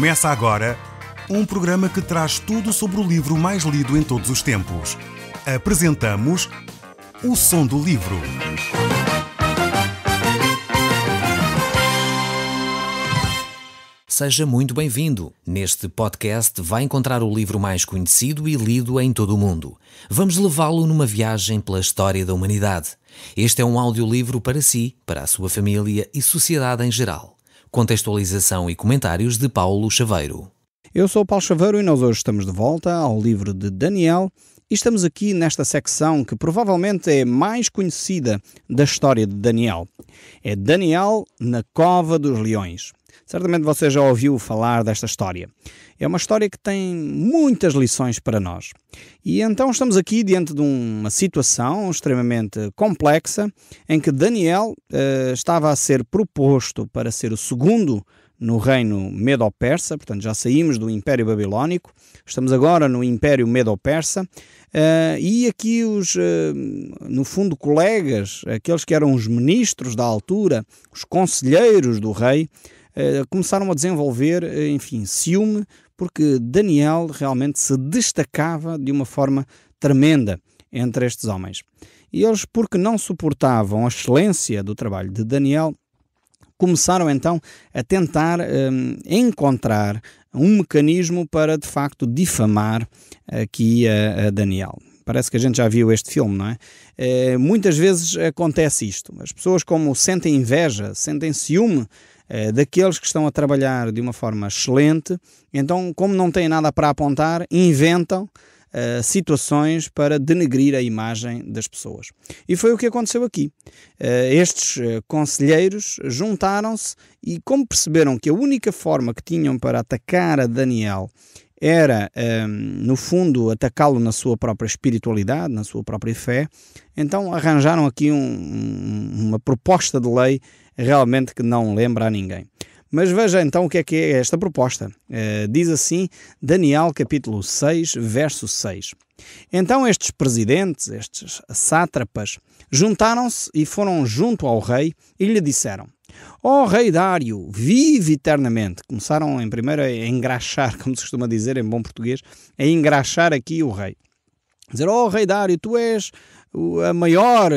Começa agora um programa que traz tudo sobre o livro mais lido em todos os tempos. Apresentamos O Som do Livro. Seja muito bem-vindo. Neste podcast vai encontrar o livro mais conhecido e lido em todo o mundo. Vamos levá-lo numa viagem pela história da humanidade. Este é um audiolivro para si, para a sua família e sociedade em geral. Contextualização e comentários de Paulo Chaveiro. Eu sou o Paulo Chaveiro e nós hoje estamos de volta ao livro de Daniel e estamos aqui nesta secção que provavelmente é mais conhecida da história de Daniel. É Daniel na Cova dos Leões. Certamente você já ouviu falar desta história. É uma história que tem muitas lições para nós. E então estamos aqui diante de uma situação extremamente complexa em que Daniel estava a ser proposto para ser o segundo no reino Medo-Persa, portanto já saímos do Império Babilónico, estamos agora no Império Medo-Persa, e aqui os, no fundo, colegas, aqueles que eram os ministros da altura, os conselheiros do rei, começaram a desenvolver, ciúme, porque Daniel realmente se destacava de uma forma tremenda entre estes homens. E eles, porque não suportavam a excelência do trabalho de Daniel, começaram então a tentar encontrar um mecanismo para, de facto, difamar aqui a Daniel. Parece que a gente já viu este filme, não é? Muitas vezes acontece isto. As pessoas, como sentem inveja, sentem ciúme daqueles que estão a trabalhar de uma forma excelente, então, como não têm nada para apontar, inventam situações para denegrir a imagem das pessoas. E foi o que aconteceu aqui. Estes conselheiros juntaram-se e, como perceberam que a única forma que tinham para atacar a Daniel era, no fundo, atacá-lo na sua própria espiritualidade, na sua própria fé, então arranjaram aqui uma proposta de lei realmente que não lembra a ninguém. Mas veja então o que é esta proposta. Diz assim, Daniel capítulo 6, verso 6. Então estes presidentes, estes sátrapas, juntaram-se e foram junto ao rei e lhe disseram: ó rei Dário, vive eternamente. Começaram em primeiro a engraxar, como se costuma dizer em bom português, a engraxar aqui o rei. Dizer: ó rei Dário, tu és a maior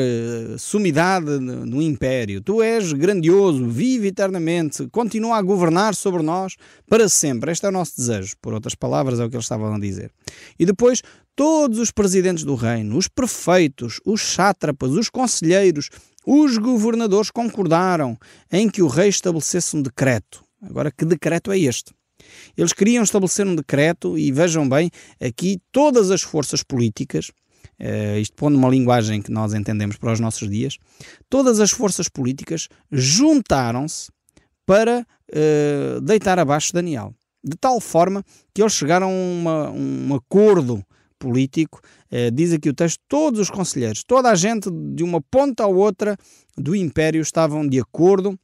sumidade no império, tu és grandioso, vive eternamente, continua a governar sobre nós para sempre. Este é o nosso desejo, por outras palavras é o que eles estavam a dizer. E depois todos os presidentes do reino, os prefeitos, os sátrapas, os conselheiros, os governadores concordaram em que o rei estabelecesse um decreto. Agora, que decreto é este? Eles queriam estabelecer um decreto e vejam bem, aqui todas as forças políticas, isto pondo uma linguagem que nós entendemos para os nossos dias, todas as forças políticas juntaram-se para deitar abaixo Daniel. De tal forma que eles chegaram a um acordo político, diz aqui o texto, todos os conselheiros, toda a gente de uma ponta à outra do império estavam de acordo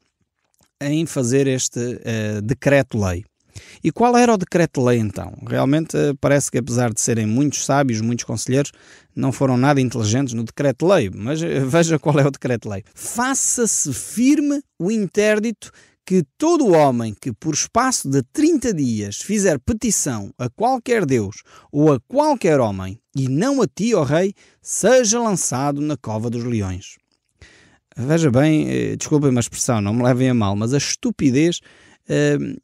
em fazer este decreto-lei. E qual era o decreto-lei então? Realmente parece que, apesar de serem muitos sábios, muitos conselheiros, não foram nada inteligentes no decreto-lei, mas veja qual é o decreto-lei. Faça-se firme o interdito que todo homem que por espaço de 30 dias fizer petição a qualquer Deus ou a qualquer homem, e não a ti, ó rei, seja lançado na cova dos leões. Veja bem, desculpem a expressão, não me levem a mal, mas a estupidez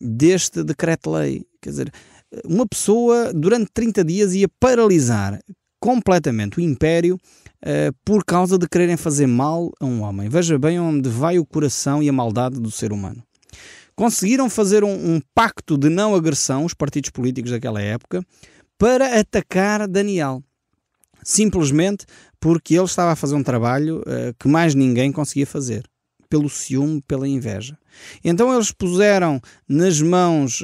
deste decreto-lei. Quer dizer, uma pessoa durante 30 dias ia paralisar completamente o império por causa de quererem fazer mal a um homem. Veja bem onde vai o coração e a maldade do ser humano. Conseguiram fazer um pacto de não agressão, os partidos políticos daquela época, para atacar Daniel. Simplesmente porque ele estava a fazer um trabalho que mais ninguém conseguia fazer. Pelo ciúme, pela inveja. Então eles puseram nas mãos,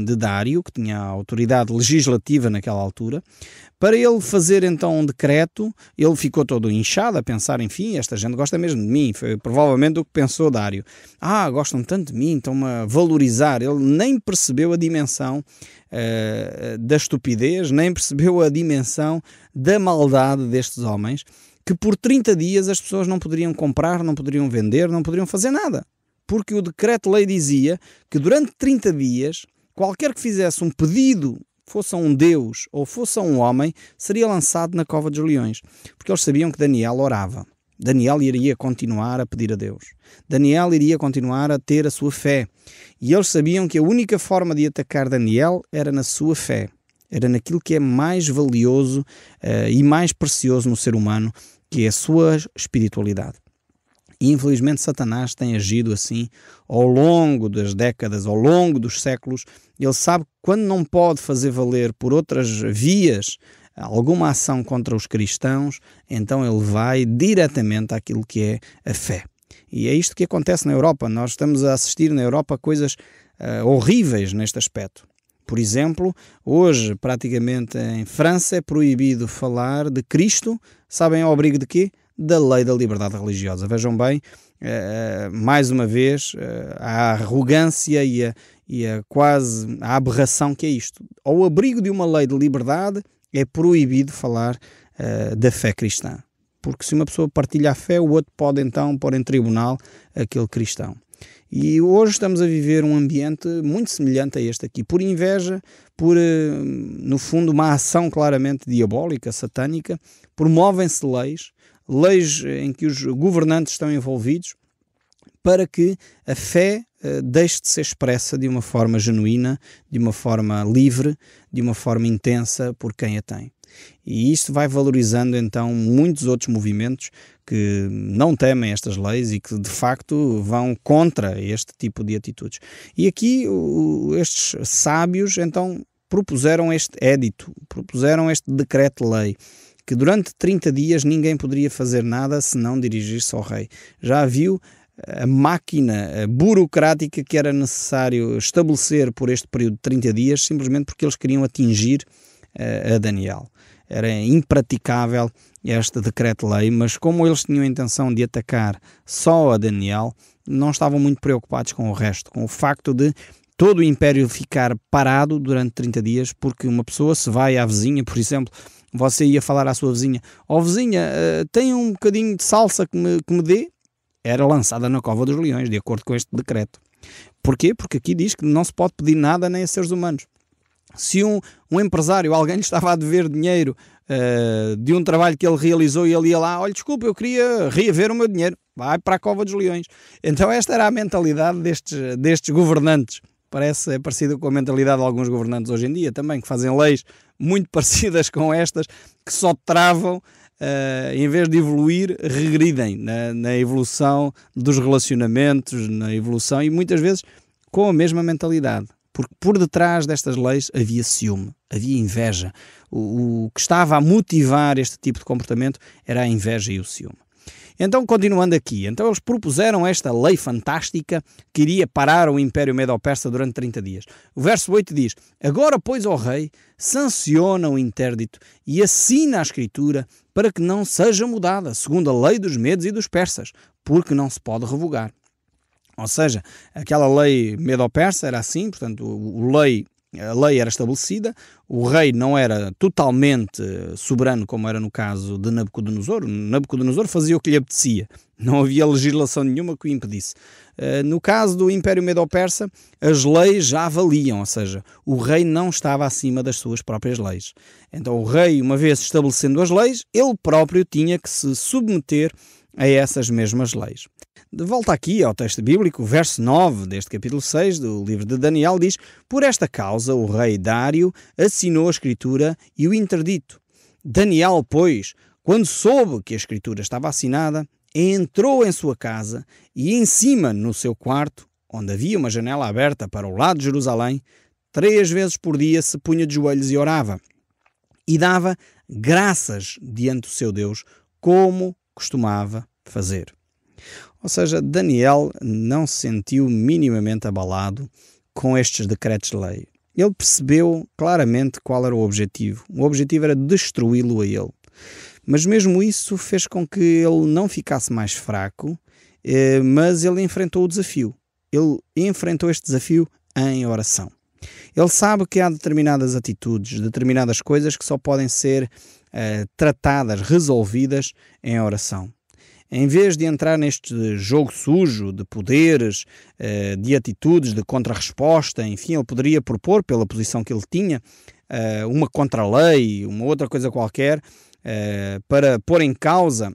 de Dário, que tinha a autoridade legislativa naquela altura, para ele fazer então um decreto. Ele ficou todo inchado a pensar, esta gente gosta mesmo de mim, foi provavelmente o que pensou Dário. Gostam tanto de mim, estão-me a valorizar. Ele nem percebeu a dimensão da estupidez, nem percebeu a dimensão da maldade destes homens, que por 30 dias as pessoas não poderiam comprar, não poderiam vender, não poderiam fazer nada. Porque o decreto-lei dizia que durante 30 dias qualquer que fizesse um pedido, fosse a um Deus ou fosse a um homem, seria lançado na cova dos leões, porque eles sabiam que Daniel orava. Daniel iria continuar a pedir a Deus. Daniel iria continuar a ter a sua fé. E eles sabiam que a única forma de atacar Daniel era na sua fé. Era naquilo que é mais valioso e mais precioso no ser humano, que é a sua espiritualidade. E infelizmente Satanás tem agido assim ao longo das décadas, ao longo dos séculos. Ele sabe que quando não pode fazer valer por outras vias alguma ação contra os cristãos, então ele vai diretamente àquilo que é a fé. E é isto que acontece na Europa. Nós estamos a assistir na Europa a coisas horríveis neste aspecto. Por exemplo, hoje praticamente em França é proibido falar de Cristo, sabem ao abrigo de quê? Da lei da liberdade religiosa. Vejam bem, mais uma vez, a arrogância e quase a aberração que é isto. Ao abrigo de uma lei de liberdade é proibido falar da fé cristã. Porque se uma pessoa partilha a fé, o outro pode então pôr em tribunal aquele cristão. E hoje estamos a viver um ambiente muito semelhante a este aqui, por inveja, por, no fundo, uma ação claramente diabólica, satânica. Promovem-se leis em que os governantes estão envolvidos para que a fé deixe de ser expressa de uma forma genuína, de uma forma livre, de uma forma intensa por quem a tem. E isto vai valorizando então muitos outros movimentos que não temem estas leis e que de facto vão contra este tipo de atitudes. E aqui estes sábios então propuseram este édito, propuseram este decreto-lei, que durante 30 dias ninguém poderia fazer nada senão dirigir-se ao rei. Já viu a máquina burocrática que era necessário estabelecer por este período de 30 dias, simplesmente porque eles queriam atingir a Daniel. Era impraticável este decreto-lei, mas como eles tinham a intenção de atacar só a Daniel, não estavam muito preocupados com o resto, com o facto de todo o império ficar parado durante 30 dias, porque uma pessoa se vai à vizinha, por exemplo, você ia falar à sua vizinha, vizinha, tem um bocadinho de salsa que me dê? Era lançada na cova dos leões, de acordo com este decreto. Porquê? Porque aqui diz que não se pode pedir nada nem a seres humanos. Se um empresário, alguém lhe estava a dever dinheiro de um trabalho que ele realizou e ele ia lá, olha, desculpa, eu queria reaver o meu dinheiro, vai para a cova dos leões. Então esta era a mentalidade destes governantes. É parecido com a mentalidade de alguns governantes hoje em dia também, que fazem leis muito parecidas com estas, que só travam, em vez de evoluir, regridem na evolução dos relacionamentos, na evolução, e muitas vezes com a mesma mentalidade. Porque por detrás destas leis havia ciúme, havia inveja. O que estava a motivar este tipo de comportamento era a inveja e o ciúme. Então, continuando aqui, então eles propuseram esta lei fantástica que iria parar o Império Medo-Persa durante 30 dias. O verso 8 diz: agora, pois, ó rei, sanciona o interdito e assina a escritura para que não seja mudada, segundo a lei dos medos e dos persas, porque não se pode revogar. Ou seja, aquela lei medo-persa era assim, portanto, a lei era estabelecida, o rei não era totalmente soberano, como era no caso de Nabucodonosor. Nabucodonosor fazia o que lhe apetecia, não havia legislação nenhuma que o impedisse. No caso do Império Medo-Persa, as leis já valiam, ou seja, o rei não estava acima das suas próprias leis. Então o rei, uma vez estabelecendo as leis, ele próprio tinha que se submeter a essas mesmas leis. De volta aqui ao texto bíblico, o verso 9 deste capítulo 6 do livro de Daniel diz: por esta causa o rei Dário assinou a escritura e o interdito. Daniel, pois, quando soube que a escritura estava assinada, entrou em sua casa e em cima, no seu quarto, onde havia uma janela aberta para o lado de Jerusalém, 3 vezes por dia se punha de joelhos e orava. E dava graças diante do seu Deus, como costumava fazer. Ou seja, Daniel não se sentiu minimamente abalado com estes decretos de lei. Ele percebeu claramente qual era o objetivo. O objetivo era destruí-lo a ele. Mas mesmo isso fez com que ele não ficasse mais fraco, mas ele enfrentou o desafio. Ele enfrentou este desafio em oração. Ele sabe que há determinadas atitudes, determinadas coisas que só podem ser tratadas, resolvidas em oração. Em vez de entrar neste jogo sujo de poderes, de atitudes, de contra-resposta, enfim, ele poderia propor, pela posição que ele tinha, uma contra-lei, uma outra coisa qualquer, para pôr em causa,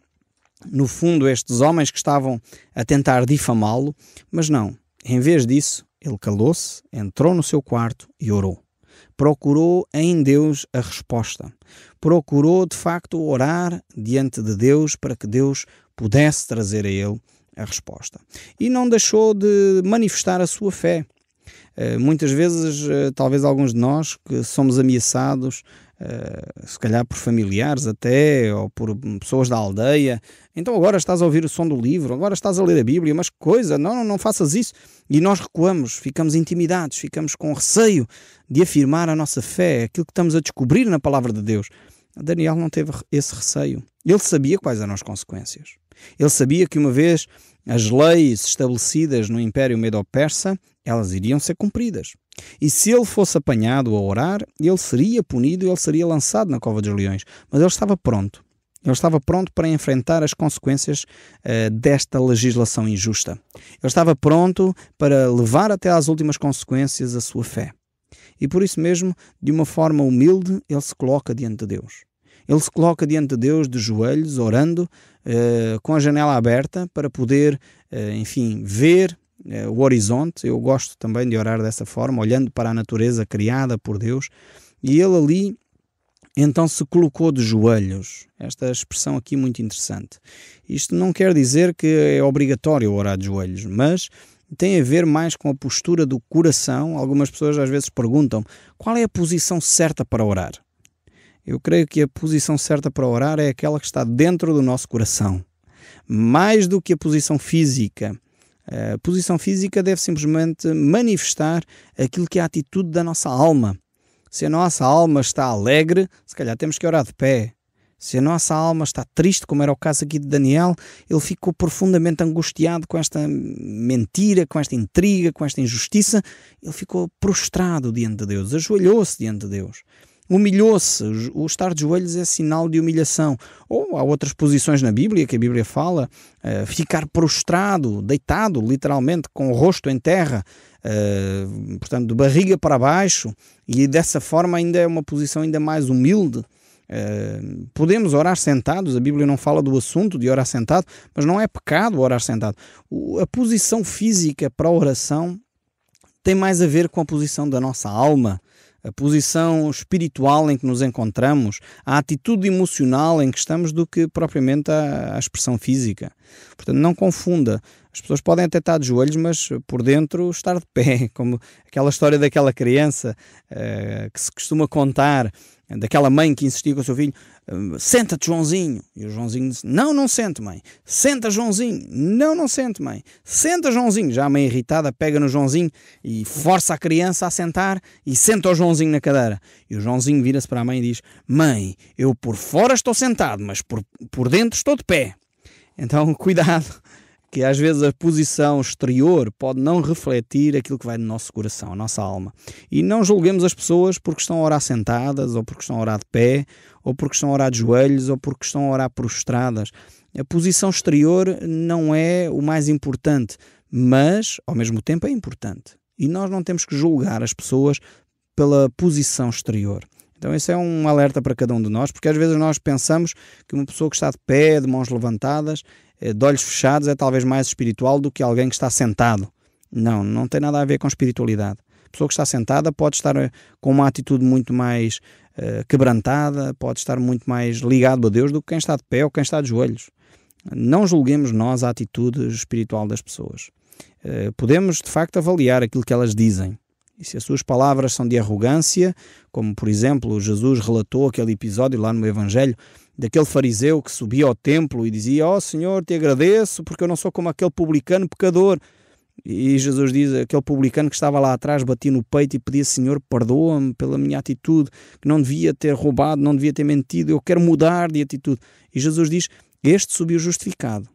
no fundo, estes homens que estavam a tentar difamá-lo, mas não. Em vez disso, ele calou-se, entrou no seu quarto e orou. Procurou em Deus a resposta. Procurou, de facto, orar diante de Deus para que Deus pudesse trazer a ele a resposta. E não deixou de manifestar a sua fé. Muitas vezes, talvez alguns de nós que somos ameaçados, se calhar por familiares até, ou por pessoas da aldeia, então agora estás a ouvir o som do livro, agora estás a ler a Bíblia, mas que coisa, não faças isso. E nós recuamos, ficamos intimidados, ficamos com receio de afirmar a nossa fé, aquilo que estamos a descobrir na palavra de Deus. Daniel não teve esse receio. Ele sabia quais eram as consequências. Ele sabia que uma vez as leis estabelecidas no Império Medo-Persa, elas iriam ser cumpridas. E se ele fosse apanhado a orar, ele seria punido e ele seria lançado na cova dos leões. Mas ele estava pronto. Ele estava pronto para enfrentar as consequências desta legislação injusta. Ele estava pronto para levar até às últimas consequências a sua fé. E por isso mesmo, de uma forma humilde, ele se coloca diante de Deus. Ele se coloca diante de Deus de joelhos, orando, com a janela aberta, para poder, enfim, ver o horizonte. Eu gosto também de orar dessa forma, olhando para a natureza criada por Deus. E ele ali, então, se colocou de joelhos. Esta expressão aqui muito interessante. Isto não quer dizer que é obrigatório orar de joelhos, mas tem a ver mais com a postura do coração. Algumas pessoas às vezes perguntam qual é a posição certa para orar. Eu creio que a posição certa para orar é aquela que está dentro do nosso coração. Mais do que a posição física. A posição física deve simplesmente manifestar aquilo que é a atitude da nossa alma. Se a nossa alma está alegre, se calhar temos que orar de pé. Se a nossa alma está triste, como era o caso aqui de Daniel, ele ficou profundamente angustiado com esta mentira, com esta intriga, com esta injustiça. Ele ficou prostrado diante de Deus, ajoelhou-se diante de Deus. Humilhou-se. O estar de joelhos é sinal de humilhação. Ou há outras posições na Bíblia, que a Bíblia fala, ficar prostrado, deitado, literalmente, com o rosto em terra, portanto, de barriga para baixo, e dessa forma ainda é uma posição ainda mais humilde. Podemos orar sentados, a Bíblia não fala do assunto de orar sentado, mas não é pecado orar sentado. A posição física para a oração tem mais a ver com a posição da nossa alma, a posição espiritual em que nos encontramos, a atitude emocional em que estamos, do que propriamente a expressão física. Portanto, não confunda. As pessoas podem até estar de joelhos, mas por dentro estar de pé, como aquela história daquela criança que se costuma contar, daquela mãe que insistia com o seu filho: senta-te, Joãozinho. E o Joãozinho disse: não sento, mãe. Senta, Joãozinho. Não sento, mãe. Senta, Joãozinho. Já a mãe irritada pega no Joãozinho e força a criança a sentar e senta o Joãozinho na cadeira. E o Joãozinho vira-se para a mãe e diz: mãe, eu por fora estou sentado, mas por dentro estou de pé. Então, cuidado, que às vezes a posição exterior pode não refletir aquilo que vai no nosso coração, a nossa alma. E não julguemos as pessoas porque estão a orar sentadas, ou porque estão a orar de pé, ou porque estão a orar de joelhos, ou porque estão a orar prostradas. A posição exterior não é o mais importante, mas ao mesmo tempo é importante. E nós não temos que julgar as pessoas pela posição exterior. Então esse é um alerta para cada um de nós, porque às vezes nós pensamos que uma pessoa que está de pé, de mãos levantadas, de olhos fechados, é talvez mais espiritual do que alguém que está sentado. Não tem nada a ver com espiritualidade. A pessoa que está sentada pode estar com uma atitude muito mais quebrantada, pode estar muito mais ligado a Deus do que quem está de pé ou quem está de joelhos. Não julguemos nós a atitude espiritual das pessoas. Podemos, de facto, avaliar aquilo que elas dizem. E se as suas palavras são de arrogância, como, por exemplo, Jesus relatou aquele episódio lá no Evangelho, daquele fariseu que subia ao templo e dizia: ó Senhor, te agradeço porque eu não sou como aquele publicano pecador. E Jesus diz: aquele publicano que estava lá atrás batia no peito e pedia: Senhor, perdoa-me pela minha atitude, que não devia ter roubado, não devia ter mentido, eu quero mudar de atitude. E Jesus diz: este subiu justificado.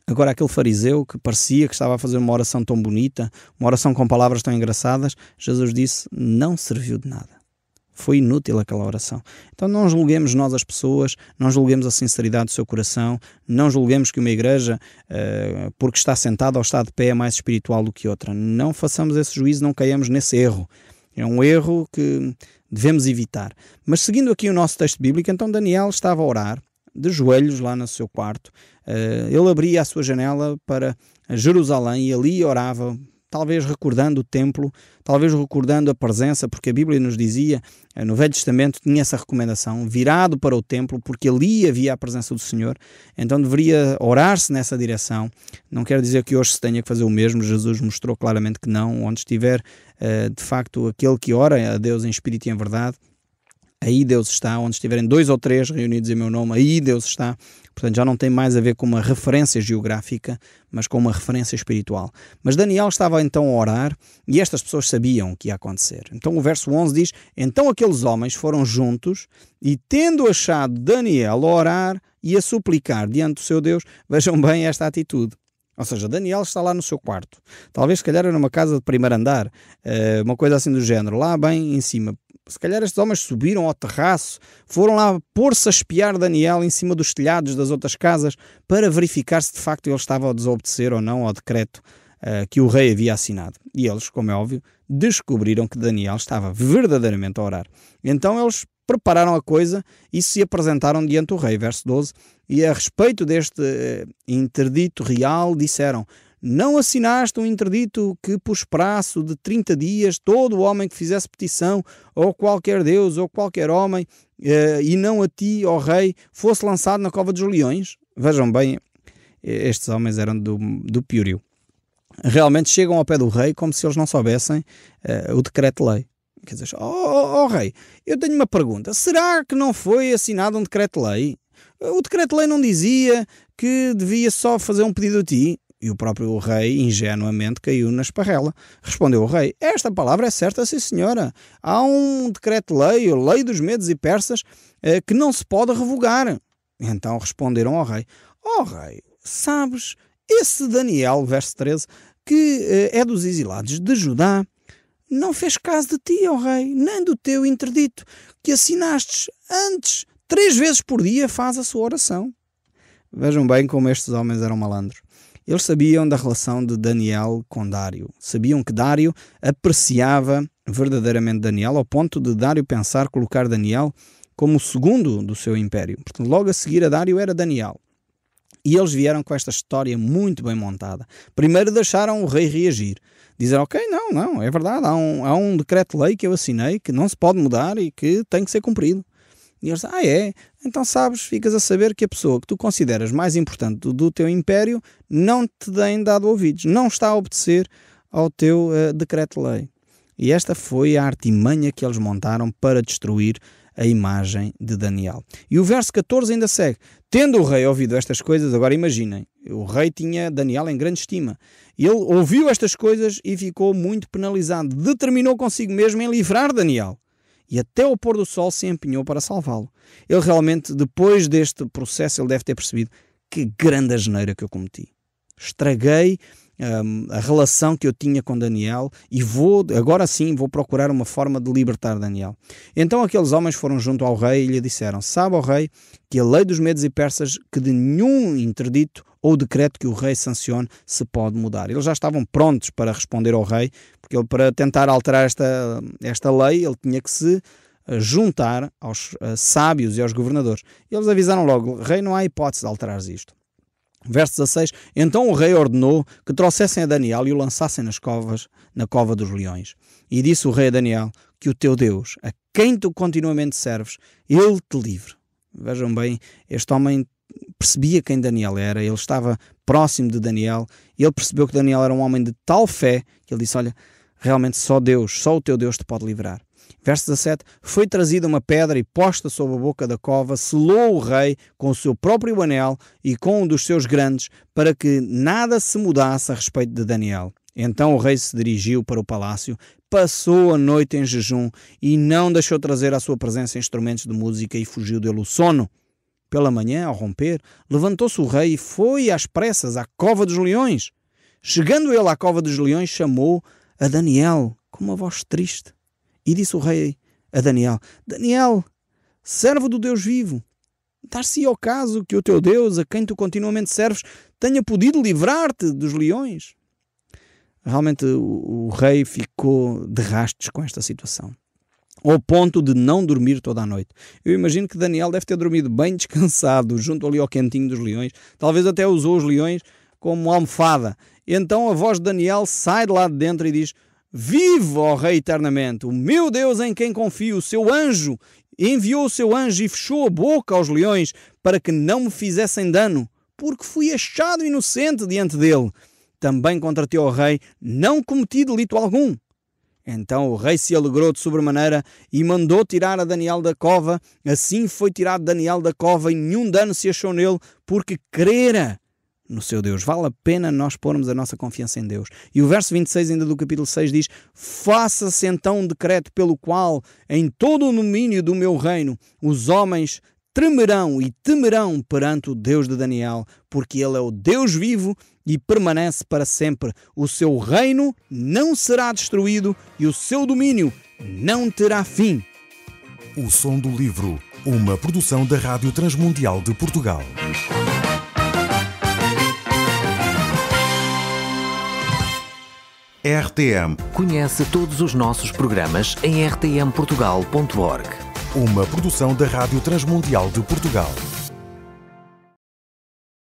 Agora, aquele fariseu que parecia que estava a fazer uma oração tão bonita, uma oração com palavras tão engraçadas, Jesus disse: não serviu de nada. Foi inútil aquela oração. Então não julguemos nós as pessoas, não julguemos a sinceridade do seu coração, não julguemos que uma igreja, porque está sentada ou está de pé, é mais espiritual do que outra. Não façamos esse juízo, não caiamos nesse erro. É um erro que devemos evitar. Mas seguindo aqui o nosso texto bíblico, então Daniel estava a orar, de joelhos lá no seu quarto. Ele abria a sua janela para Jerusalém e ali orava, talvez recordando o templo, talvez recordando a presença, porque a Bíblia nos dizia, no Velho Testamento tinha essa recomendação, virado para o templo, porque ali havia a presença do Senhor, então deveria orar-se nessa direção. Não quer dizer que hoje se tenha que fazer o mesmo, Jesus mostrou claramente que não. Onde estiver, de facto, aquele que ora a Deus em espírito e em verdade, aí Deus está. Onde estiverem 2 ou 3 reunidos em meu nome, aí Deus está. Portanto, já não tem mais a ver com uma referência geográfica, mas com uma referência espiritual. Mas Daniel estava então a orar e estas pessoas sabiam o que ia acontecer. Então o verso 11 diz: então aqueles homens foram juntos e, tendo achado Daniel a orar e a suplicar diante do seu Deus, vejam bem esta atitude. Ou seja, Daniel está lá no seu quarto. Talvez, se calhar, era numa casa de primeiro andar, uma coisa assim do género, lá bem em cima. Se calhar estes homens subiram ao terraço, foram lá pôr-se a espiar Daniel em cima dos telhados das outras casas para verificar se de facto ele estava a desobedecer ou não ao decreto que o rei havia assinado. E eles, como é óbvio, descobriram que Daniel estava verdadeiramente a orar. Então eles prepararam a coisa e se apresentaram diante do rei. Verso 12. E a respeito deste interdito real disseram: não assinaste um interdito que por espaço de 30 dias todo homem que fizesse petição, ou qualquer Deus, ou qualquer homem, e não a ti, ó rei, fosse lançado na cova dos leões? Vejam bem, estes homens eram do piorio. Realmente chegam ao pé do rei como se eles não soubessem o decreto-lei. Quer dizer, rei, eu tenho uma pergunta. Será que não foi assinado um decreto-lei? O decreto-lei não dizia que devia só fazer um pedido a ti? E o próprio rei, ingenuamente, caiu na esparrela. Respondeu o rei: esta palavra é certa, sim senhora. Há um decreto-lei, a lei dos medos e persas, que não se pode revogar. Então responderam ao rei: rei, sabes, esse Daniel, verso 13, que é dos exilados de Judá, não fez caso de ti, rei, nem do teu interdito, que assinastes antes, 3 vezes por dia faz a sua oração. Vejam bem como estes homens eram malandros. Eles sabiam da relação de Daniel com Dário. Sabiam que Dário apreciava verdadeiramente Daniel, ao ponto de Dário pensar colocar Daniel como o segundo do seu império. Portanto, logo a seguir a Dário era Daniel. E eles vieram com esta história muito bem montada. Primeiro deixaram o rei reagir. Dizer, ok, não, é verdade, há um decreto-lei que eu assinei, que não se pode mudar e que tem que ser cumprido. E eles dizem, é? Então sabes, ficas a saber que a pessoa que tu consideras mais importante do teu império não te tem dado ouvidos, não está a obedecer ao teu decreto-lei. E esta foi a artimanha que eles montaram para destruir a imagem de Daniel. E o verso 14 ainda segue. Tendo o rei ouvido estas coisas, agora imaginem, o rei tinha Daniel em grande estima. Ele ouviu estas coisas e ficou muito penalizado. Determinou consigo mesmo em livrar Daniel. E até ao pôr do sol se empenhou para salvá-lo. Ele realmente, depois deste processo, ele deve ter percebido: que grande asneira que eu cometi. Estraguei a relação que eu tinha com Daniel e agora sim vou procurar uma forma de libertar Daniel. Então aqueles homens foram junto ao rei e lhe disseram: sabe, ó rei, que a lei dos medos e persas, que de nenhum interdito ou decreto que o rei sancione se pode mudar. Eles já estavam prontos para responder ao rei, porque ele, para tentar alterar esta lei, ele tinha que se juntar aos sábios e aos governadores. E eles avisaram logo: rei, não há hipótese de alterar isto. Verso 16. Então o rei ordenou que trouxessem a Daniel e o lançassem na cova dos leões. E disse o rei a Daniel: que o teu Deus, a quem tu continuamente serves, ele te livre. Vejam bem, este homem percebia quem Daniel era, ele estava próximo de Daniel, e ele percebeu que Daniel era um homem de tal fé, que ele disse: olha, realmente só o teu Deus te pode livrar. Verso 17. Foi trazida uma pedra e posta sobre a boca da cova, selou o rei com o seu próprio anel e com um dos seus grandes, para que nada se mudasse a respeito de Daniel. Então o rei se dirigiu para o palácio, passou a noite em jejum e não deixou trazer à sua presença instrumentos de música, e fugiu dele o sono. Pela manhã, ao romper, levantou-se o rei e foi às pressas à cova dos leões. Chegando ele à cova dos leões, chamou a Daniel com uma voz triste. E disse o rei a Daniel: Daniel, servo do Deus vivo, dar-se ao caso que o teu Deus, a quem tu continuamente serves, tenha podido livrar-te dos leões? Realmente o rei ficou de rastos com esta situação, ao ponto de não dormir toda a noite. Eu imagino que Daniel deve ter dormido bem descansado, junto ali ao quentinho dos leões. Talvez até usou os leões como almofada. Então a voz de Daniel sai de lá de dentro e diz: Vive, ó rei, eternamente! O meu Deus em quem confio, o seu anjo, enviou o seu anjo e fechou a boca aos leões para que não me fizessem dano, porque fui achado inocente diante dele. Também contra ti, ó rei, não cometi delito algum. Então o rei se alegrou de sobremaneira e mandou tirar a Daniel da cova. Assim foi tirado Daniel da cova e nenhum dano se achou nele, porque crera no seu Deus. Vale a pena nós pormos a nossa confiança em Deus. E o verso 26 ainda do capítulo 6 diz: Faça-se então um decreto pelo qual, em todo o domínio do meu reino, os homens tremerão e temerão perante o Deus de Daniel, porque ele é o Deus vivo e permanece para sempre. O seu reino não será destruído e o seu domínio não terá fim. O Som do Livro, uma produção da Rádio Transmundial de Portugal. RTM. Conhece todos os nossos programas em rtmportugal.org. Uma produção da Rádio Transmundial de Portugal.